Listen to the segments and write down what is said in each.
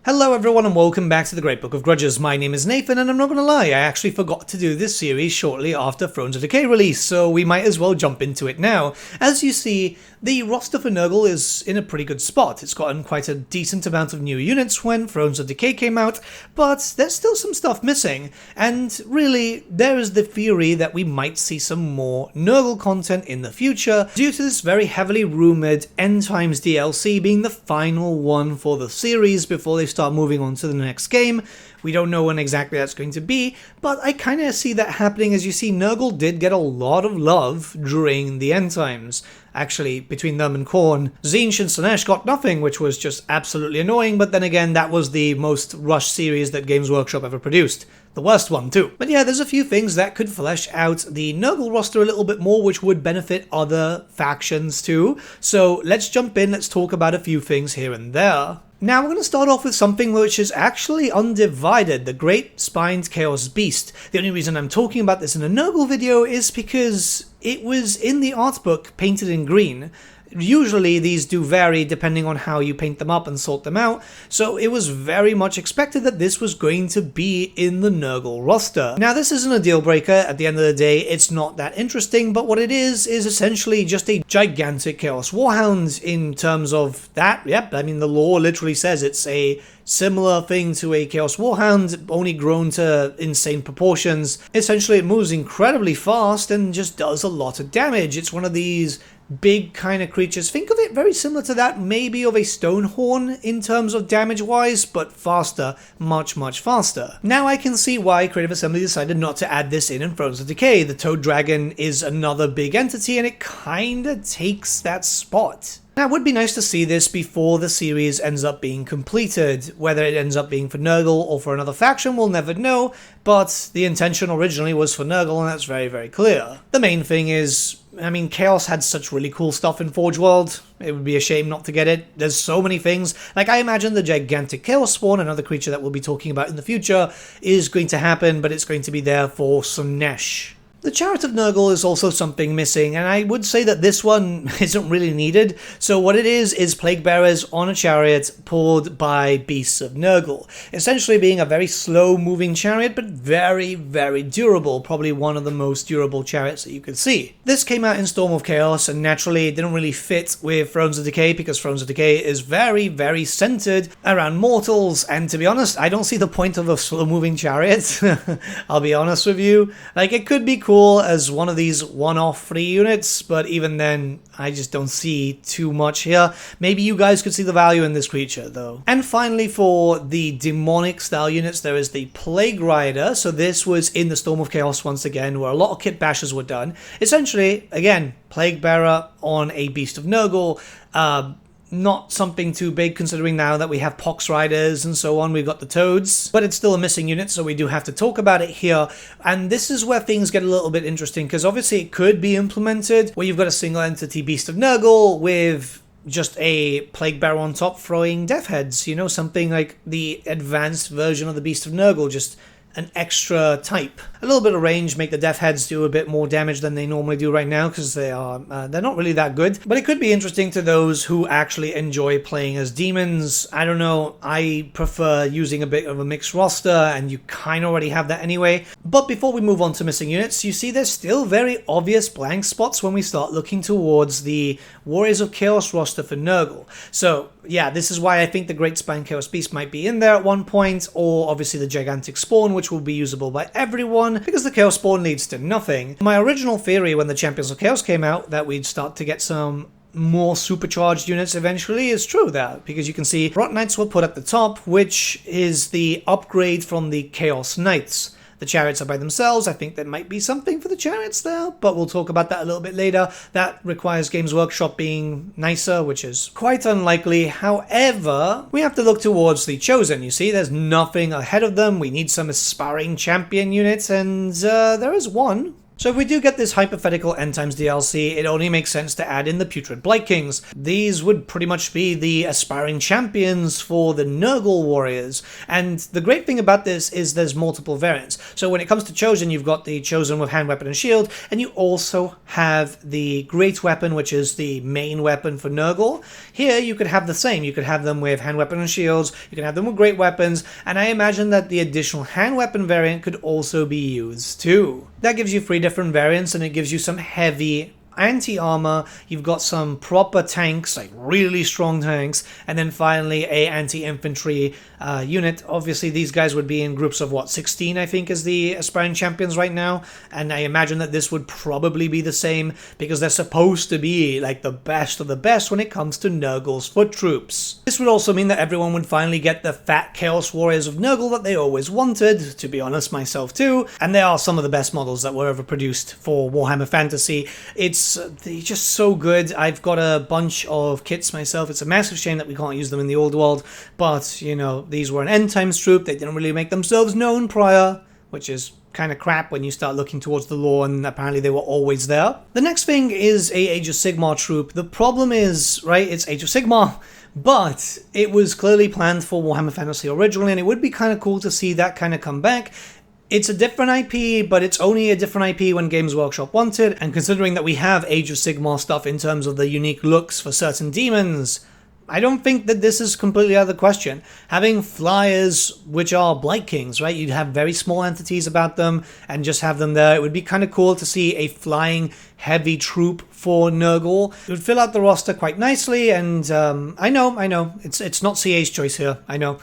Hello everyone and welcome back to the Great Book of Grudges. My name is Nathan and I'm not gonna lie, I actually forgot to do this series shortly after Thrones of Decay release, so we might as well jump into it now. As you see, the roster for Nurgle is in a pretty good spot. It's gotten quite a decent amount of new units when Thrones of Decay came out, but there's still some stuff missing, and really, there is the theory that we might see some more Nurgle content in the future, due to this very heavily rumoured End Times DLC being the final one for the series before they start moving on to the next game. We don't know when exactly that's going to be, but I kind of see that happening. As you see, Nurgle did get a lot of love during the End Times. Actually, between them and Khorne, Tzeentch and Slaanesh got nothing, which was just absolutely annoying, but then again, that was the most rushed series that Games Workshop ever produced. The worst one, too. But yeah, there's a few things that could flesh out the Nurgle roster a little bit more, which would benefit other factions too. So let's jump in, let's talk about a few things here and there. Now we're going to start off with something which is actually undivided, the Great Spined Chaos Beast. The only reason I'm talking about this in a Nurgle video is because it was in the art book painted in green. Usually these do vary depending on how you paint them up and sort them out, so it was very much expected that this was going to be in the Nurgle roster. Now this isn't a deal breaker, at the end of the day it's not that interesting, but what it is essentially just a gigantic Chaos Warhound in terms of that. Yep, I mean the lore literally says it's a similar thing to a Chaos Warhound, only grown to insane proportions. Essentially it moves incredibly fast and just does a lot of damage. It's one of these big kind of creatures. Think of it very similar to that maybe of a Stonehorn in terms of damage wise, but faster, much faster. Now I can see why Creative Assembly decided not to add this in Thrones of Decay. The Toad Dragon is another big entity and it kinda takes that spot. Now it would be nice to see this before the series ends up being completed. Whether it ends up being for Nurgle or for another faction, we'll never know, but the intention originally was for Nurgle and that's very clear. The main thing is, I mean, Chaos had such really cool stuff in Forge World. It would be a shame not to get it. There's so many things. Like, I imagine the gigantic Chaos Spawn, another creature that we'll be talking about in the future, is going to happen, but it's going to be there for Slaanesh. The Chariot of Nurgle is also something missing, and I would say that this one isn't really needed. So what it is Plaguebearers on a chariot pulled by beasts of Nurgle. Essentially being a very slow moving chariot, but very durable. Probably one of the most durable chariots that you could see. This came out in Storm of Chaos, and naturally it didn't really fit with Thrones of Decay, because Thrones of Decay is very centered around mortals, and to be honest, I don't see the point of a slow moving chariot. I'll be honest with you. Like, it could be cool as one of these one-off free units, but even then I just don't see too much here. Maybe you guys could see the value in this creature though. And finally, for the demonic style units, there is the Plague Rider. So this was in the Storm of Chaos once again, where a lot of kit bashes were done. Essentially, again, Plaguebearer on a Beast of Nurgle. Not something too big considering now that we have Pox Riders and so on. We've got the Toads, but it's still a missing unit, so we do have to talk about it here. And this is where things get a little bit interesting, because obviously it could be implemented where you've got a single entity Beast of Nurgle with just a Plaguebearer on top throwing Death Heads, you know, something like the advanced version of the Beast of Nurgle, just an extra type. A little bit of range, make the Death Heads do a bit more damage than they normally do right now, because they're not really that good. But it could be interesting to those who actually enjoy playing as demons. I don't know, I prefer using a bit of a mixed roster, and you kind of already have that anyway. But before we move on to missing units, you see there's still very obvious blank spots when we start looking towards the Warriors of Chaos roster for Nurgle. So yeah, this is why I think the Great Spine Chaos Beast might be in there at one point, or obviously the Gigantic Spawn, which will be usable by everyone, because the Chaos Spawn leads to nothing. My original theory when the Champions of Chaos came out, that we'd start to get some more supercharged units eventually, is true that, because you can see Rot Knights were put at the top, which is the upgrade from the Chaos Knights. The chariots are by themselves. I think there might be something for the chariots there, but we'll talk about that a little bit later. That requires Games Workshop being nicer, which is quite unlikely. However, we have to look towards the Chosen. You see, there's nothing ahead of them. We need some aspiring champion units, and there is one. So if we do get this hypothetical End Times DLC, it only makes sense to add in the Putrid Blightkings. These would pretty much be the aspiring champions for the Nurgle warriors. And the great thing about this is there's multiple variants. So when it comes to Chosen, you've got the Chosen with hand weapon and shield, and you also have the Great Weapon, which is the main weapon for Nurgle. Here you could have the same. You could have them with hand weapon and shields, you can have them with great weapons, and I imagine that the additional hand weapon variant could also be used too. That gives you 3 different variants, and it gives you some heavy anti-armor, you've got some proper tanks, like really strong tanks, and then finally a anti-infantry unit. Obviously these guys would be in groups of 16 I think is the aspiring champions right now, and I imagine that this would probably be the same because they're supposed to be like the best of the best when it comes to Nurgle's foot troops. This would also mean that everyone would finally get the fat Chaos Warriors of Nurgle that they always wanted, to be honest, myself too, and they are some of the best models that were ever produced for Warhammer Fantasy. They're just so good. I've got a bunch of kits myself. It's a massive shame that we can't use them in the old world, but, you know, these were an end times troop. They didn't really make themselves known prior, which is kind of crap when you start looking towards the lore, and apparently they were always there. The next thing is a Age of Sigmar troop. The problem is, right, it's Age of Sigmar, but it was clearly planned for Warhammer Fantasy originally, and it would be kind of cool to see that kind of come back. It's a different IP, but it's only a different IP when Games Workshop wanted, and considering that we have Age of Sigmar stuff in terms of the unique looks for certain demons, I don't think that this is completely out of the question. Having flyers, which are Blightkings, right? You'd have very small entities about them, and just have them there. It would be kind of cool to see a flying heavy troop for Nurgle. It would fill out the roster quite nicely, and I know, it's not CA's choice here, I know.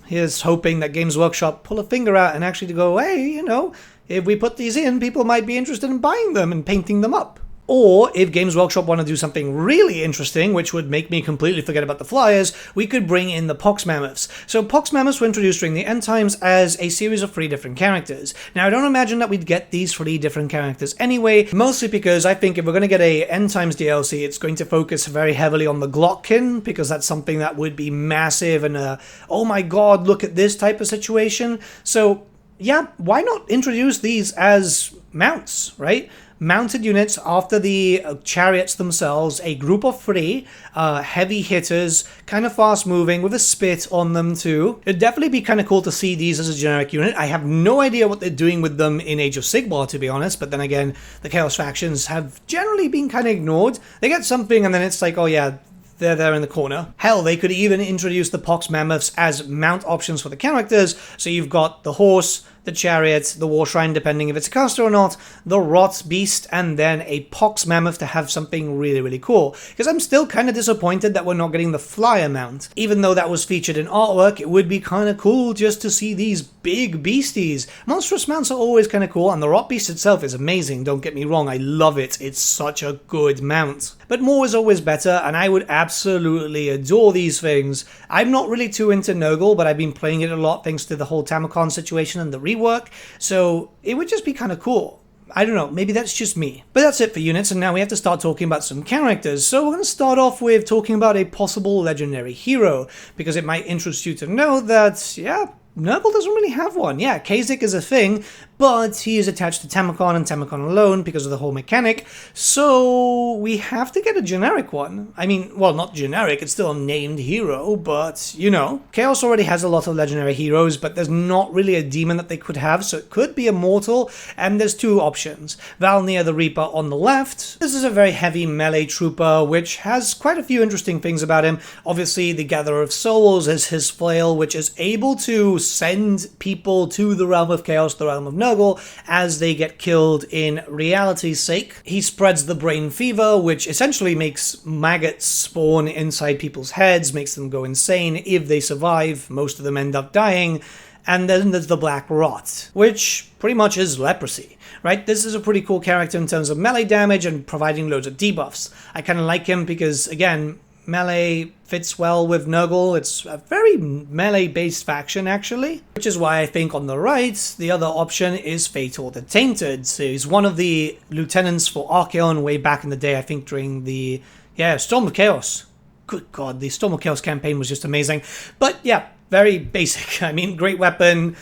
Here's hoping that Games Workshop pull a finger out and actually to go, hey, you know, if we put these in, people might be interested in buying them and painting them up. Or if Games Workshop want to do something really interesting, which would make me completely forget about the flyers, we could bring in the Pox Mammoths. So Pox Mammoths were introduced during the End Times as a series of 3 different characters. Now I don't imagine that we'd get these 3 different characters anyway, mostly because I think if we're going to get a End Times DLC, it's going to focus very heavily on the Glottkin, because that's something that would be massive and oh my god, look at this type of situation. So yeah, why not introduce these as mounts, right? Mounted units after the chariots themselves, a group of 3 heavy hitters, kind of fast moving with a spit on them too. It'd definitely be kind of cool to see these as a generic unit. I have no idea what they're doing with them in Age of Sigmar, to be honest, but then again, the Chaos factions have generally been kind of ignored. They get something and then it's like, oh yeah, they're there in the corner. Hell, they could even introduce the Pox Mammoths as mount options for the characters, so you've got the horse, the chariot, the war shrine, depending if it's a caster or not, the rot beast, and then a Pox Mammoth to have something really, really cool. Because I'm still kind of disappointed that we're not getting the flyer mount. Even though that was featured in artwork, it would be kind of cool just to see these big beasties. Monstrous mounts are always kind of cool, and the rot beast itself is amazing, don't get me wrong, I love it. It's such a good mount. But more is always better, and I would absolutely adore these things. I'm not really too into Nurgle, but I've been playing it a lot thanks to the whole Tamacon situation and the rework, so it would just be kind of cool. I don't know, maybe that's just me. But that's it for units, and now we have to start talking about some characters. So we're going to start off with talking about a possible legendary hero, because it might interest you to know that, yeah, Nurgle doesn't really have one. Yeah, Kha'Zix is a thing, but he is attached to Tamacon and Tamacon alone because of the whole mechanic, so we have to get a generic one. I mean, well, not generic, it's still a named hero, but, you know. Chaos already has a lot of legendary heroes, but there's not really a demon that they could have, so it could be a mortal, and there's 2 options. Valnir the Reaper on the left. This is a very heavy melee trooper, which has quite a few interesting things about him. Obviously, the Gatherer of Souls is his flail, which is able to send people to the realm of chaos, the realm of Nurgle, as they get killed in reality's sake. He spreads the brain fever, which essentially makes maggots spawn inside people's heads, makes them go insane. If they survive, most of them end up dying. And then there's the Black Rot, which pretty much is leprosy, right? This is a pretty cool character in terms of melee damage and providing loads of debuffs. I kind of like him because, again, melee fits well with Nurgle. It's a very melee-based faction, actually. Which is why I think on the right, the other option is Fatal the Tainted. So he's one of the lieutenants for Archaon way back in the day, I think during the, Storm of Chaos. Good god, the Storm of Chaos campaign was just amazing. But yeah, very basic. I mean, great weapon.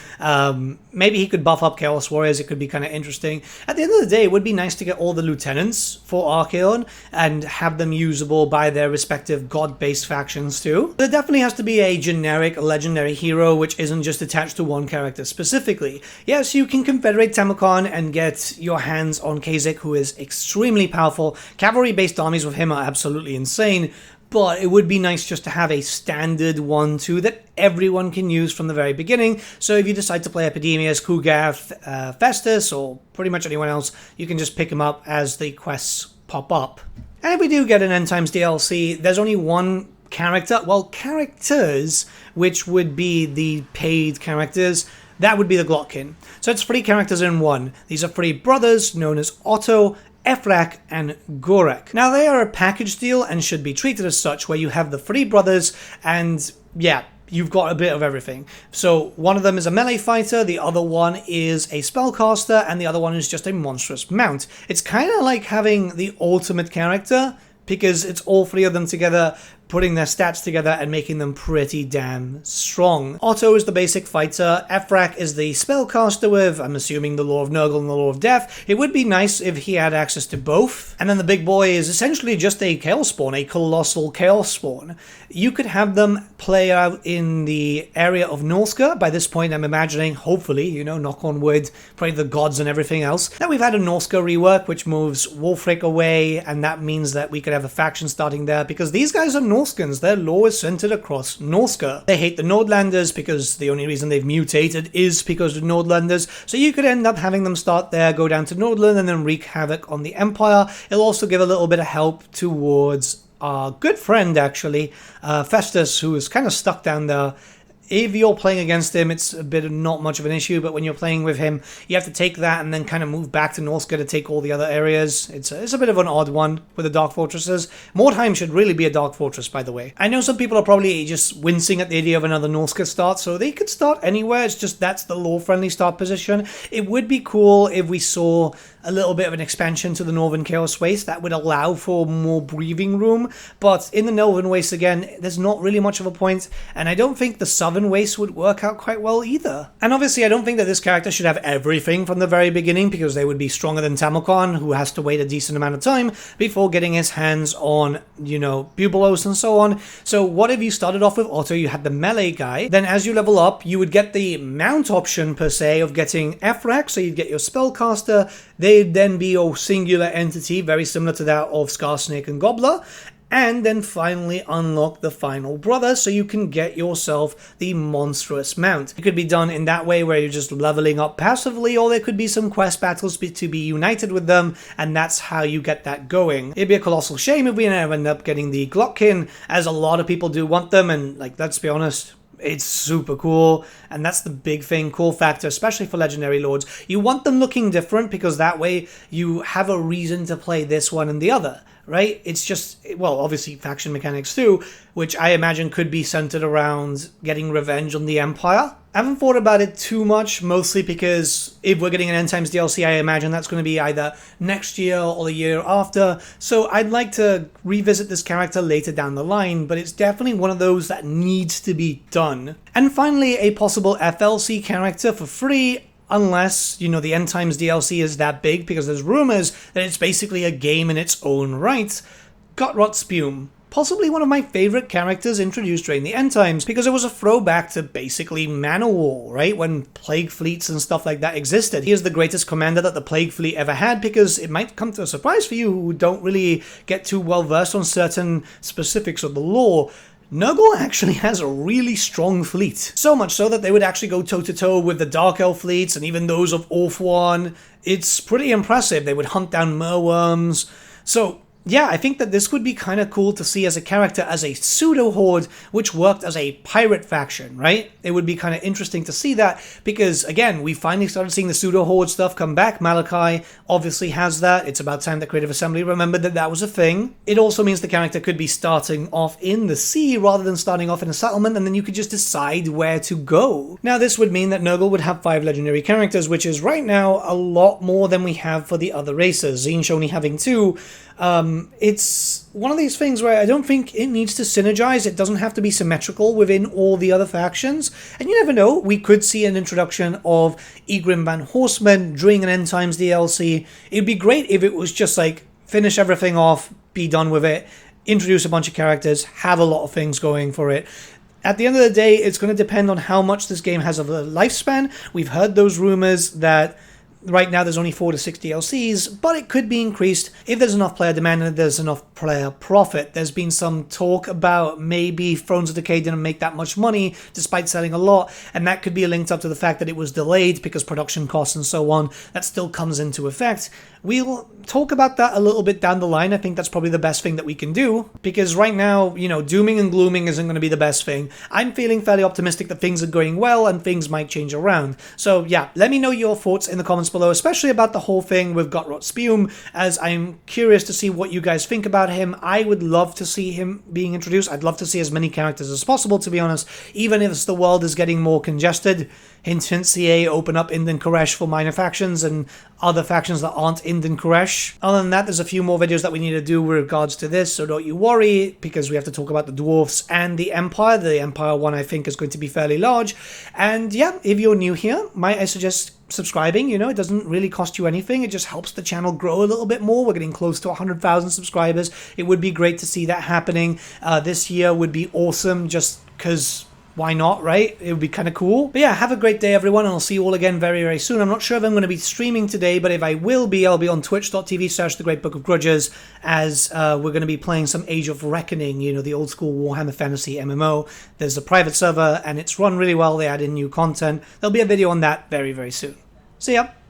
Maybe he could buff up Chaos Warriors. It could be kind of interesting. At the end of the day, it would be nice to get all the lieutenants for Archaon and have them usable by their respective god-based factions too. There definitely has to be a generic legendary hero which isn't just attached to one character specifically. Yes, you can confederate Tamokon and get your hands on Kha'Zix, who is extremely powerful. Cavalry-based armies with him are absolutely insane. But it would be nice just to have a standard 1-2 that everyone can use from the very beginning. So if you decide to play Epidemius, Kugath, Festus, or pretty much anyone else, you can just pick them up as the quests pop up. And if we do get an End Times DLC, there's only one character, well, characters, which would be the paid characters. That would be the Glottkin. So it's 3 characters in one. These are 3 brothers known as Otto, Ephrak, and Gorek. Now they are a package deal and should be treated as such, where you have the 3 brothers and yeah, you've got a bit of everything. So one of them is a melee fighter, the other one is a spellcaster, and the other one is just a monstrous mount. It's kind of like having the ultimate character, because it's all 3 of them together, putting their stats together and making them pretty damn strong. Otto is the basic fighter, Ephrak is the spellcaster with, I'm assuming, the Law of Nurgle and the Law of Death. It would be nice if he had access to both. And then the big boy is essentially just a Chaos Spawn, a colossal Chaos Spawn. You could have them play out in the area of Norska. By this point, I'm imagining, hopefully, you know, knock on wood, pray the gods and everything else. Now we've had a Norska rework, which moves Wolfric away, and that means that we could have a faction starting there, because these guys are Norskans. Their law is centered across Norska. They hate the Nordlanders because the only reason they've mutated is because of Nordlanders. So you could end up having them start there, go down to Nordland, and then wreak havoc on the Empire. It'll also give a little bit of help towards our good friend, actually, Festus, who is kind of stuck down there. If you're playing against him, it's a bit of not much of an issue, but when you're playing with him, you have to take that and then kind of move back to Norska to take all the other areas. It's a bit of an odd one with the Dark Fortresses. Mordheim should really be a Dark Fortress, by the way. I know some people are probably just wincing at the idea of another Norska start, so they could start anywhere. It's just that's the lore-friendly start position. It would be cool if we saw a little bit of an expansion to the Northern Chaos Waste that would allow for more breathing room, but in the Northern Waste, again, there's not really much of a point, and I don't think the Southern Waste would work out quite well either. And obviously I don't think that this character should have everything from the very beginning, because they would be stronger than Tamokon, who has to wait a decent amount of time before getting his hands on, you know, Bubulos and so on. So what if you started off with Otto, you had the melee guy, then as you level up, you would get the mount option per se of getting Ephrak, so you'd get your spellcaster. They'd then be a singular entity, very similar to that of Scarsnake and Gobbler, and then finally unlock the final brother so you can get yourself the monstrous mount. It could be done in that way where you're just leveling up passively, or there could be some quest battles to be united with them, and that's how you get that going. It'd be a colossal shame if we never end up getting the Glottkin, as a lot of people do want them, and like, let's be honest, it's super cool, and that's the big thing, cool factor, especially for Legendary Lords. You want them looking different, because that way you have a reason to play this one and the other, right? It's just, well, obviously faction mechanics too, which I imagine could be centered around getting revenge on the Empire. I haven't thought about it too much, mostly because if we're getting an End Times DLC, I imagine that's going to be either next year or the year after, so I'd like to revisit this character later down the line, but it's definitely one of those that needs to be done. And finally, a possible FLC character for free, unless, you know, the End Times DLC is that big, because there's rumors that it's basically a game in its own right. Gutrot Spume. Possibly one of my favorite characters introduced during the End Times, because it was a throwback to basically Manowar, right? When Plague Fleets and stuff like that existed. He is the greatest commander that the Plague Fleet ever had, because it might come to a surprise for you who don't really get too well versed on certain specifics of the lore. Nurgle actually has a really strong fleet. So much so that they would actually go toe-to-toe with the Dark Elf fleets and even those of Orthwan. It's pretty impressive. They would hunt down merworms. So yeah, I think that this would be kind of cool to see as a character as a pseudo-horde, which worked as a pirate faction, right? It would be kind of interesting to see that, because, again, we finally started seeing the pseudo-horde stuff come back. Malachi obviously has that. It's about time that Creative Assembly remembered that that was a thing. It also means the character could be starting off in the sea rather than starting off in a settlement, and then you could just decide where to go. Now, this would mean that Nurgle would have 5 legendary characters, which is right now a lot more than we have for the other races. Tzeentch only having 2. It's one of these things where I don't think it needs to synergize. It doesn't have to be symmetrical within all the other factions. And you never know, we could see an introduction of Egrim Van Horseman during an End Times DLC. It'd be great if it was just like, finish everything off, be done with it, introduce a bunch of characters, have a lot of things going for it. At the end of the day, it's going to depend on how much this game has of a lifespan. We've heard those rumors that right now there's only 4 to 6 DLCs, but it could be increased if there's enough player demand and there's enough player profit. There's been some talk about maybe Thrones of Decay didn't make that much money despite selling a lot, and that could be linked up to the fact that it was delayed because production costs and so on. That still comes into effect. We'll talk about that a little bit down the line. I think that's probably the best thing that we can do, because right now, you know, dooming and glooming isn't going to be the best thing. I'm feeling fairly optimistic that things are going well and things might change around. So yeah, let me know your thoughts in the comments below, especially about the whole thing with Gottrot Spume, as I'm curious to see what you guys think about him. I would love to see him being introduced. I'd love to see as many characters as possible, to be honest, even if the world is getting more congested. Hint, hint, CA, open up Ind and Koresh for minor factions and other factions that aren't Ind and Koresh. Other than that, there's a few more videos that we need to do with regards to this, so don't you worry, because we have to talk about the Dwarfs and the Empire. The Empire one, I think, is going to be fairly large. And yeah, if you're new here, might I suggest subscribing? You know, it doesn't really cost you anything. It just helps the channel grow a little bit more. We're getting close to 100,000 subscribers. It would be great to see that happening. This year would be awesome, just because... why not, right? It would be kind of cool. But yeah, have a great day, everyone, and I'll see you all again very, very soon. I'm not sure if I'm going to be streaming today, but if I will be, I'll be on twitch.tv/thegreatbookofgrudges, as we're going to be playing some Age of Reckoning, you know, the old school Warhammer Fantasy MMO. There's a private server, and it's run really well. They add in new content. There'll be a video on that very, very soon. See ya!